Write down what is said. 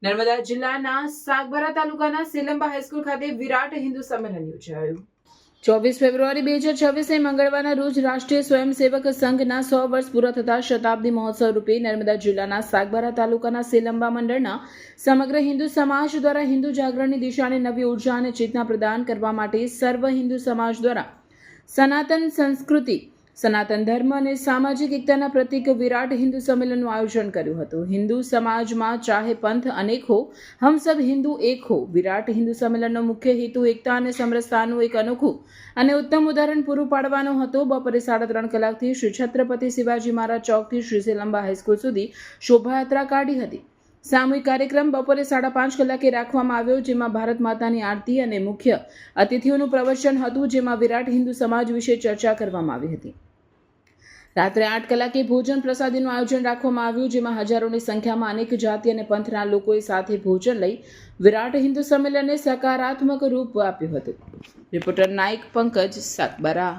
નર્મદા જિલ્લાના સાગબારા તાલુકાના સેલંબા હાઈસ્કૂલ ખાતે વિરાટ હિન્દુ સંમેલન યોજાયું। 24 ફેબ્રુઆરી 2026 મંગળવારના રોજ રાષ્ટ્રીય સ્વયંસેવક સંઘના 100 વર્ષ પૂરા થતા શતાબ્દી મહોત્સવ રૂપે નર્મદા જિલ્લાના સાગબારા તાલુકાના સેલંબા મંડળના સમગ્ર હિન્દુ સમાજ દ્વારા હિન્દુ જાગરણની દિશાને નવી ઉર્જા અને ચેતના પ્રદાન કરવા માટે સર્વ હિન્દુ સમાજ દ્વારા સનાતન સંસ્કૃતિ, સનાતન ધર્મ અને સામાજિક એકતાના પ્રતીક વિરાટ હિન્દુ સંમેલનનું આયોજન કર્યું હતું। હિન્દુ સમાજમાં ચાહે પંથ અનેક હો, હમ સબ હિન્દુ એક હો। વિરાટ હિન્દુ સંમેલનનો મુખ્ય હેતુ એકતા અને સમરસતાનું એક અનોખું અને ઉત્તમ ઉદાહરણ પૂરું પાડવાનો હતો। બપોરે 3:30 કલાકથી શ્રી છત્રપતિ શિવાજી મહારાજ ચોકથી શ્રી સેલંબા હાઈસ્કૂલ સુધી શોભાયાત્રા કાઢી હતી। સામૂહિક કાર્યક્રમ બપોરે 5:30 કલાકે રાખવામાં આવ્યો, જેમાં ભારત માતાની આરતી અને મુખ્ય અતિથિઓનું પ્રવચન હતું, જેમાં વિરાટ હિન્દુ સમાજ વિશે ચર્ચા કરવામાં આવી હતી। રાત્રે 8 કલાકે ભોજન પ્રસાદીનું આયોજન રાખવામાં આવ્યું, જેમાં હજારોની સંખ્યામાં અનેક જાતિ અને પંથના લોકોએ સાથે ભોજન લઈ વિરાટ હિન્દુ સંમેલનને સકારાત્મક રૂપ આપ્યું હતું। રિપોર્ટર નાયક પંકજ, સાગબારા।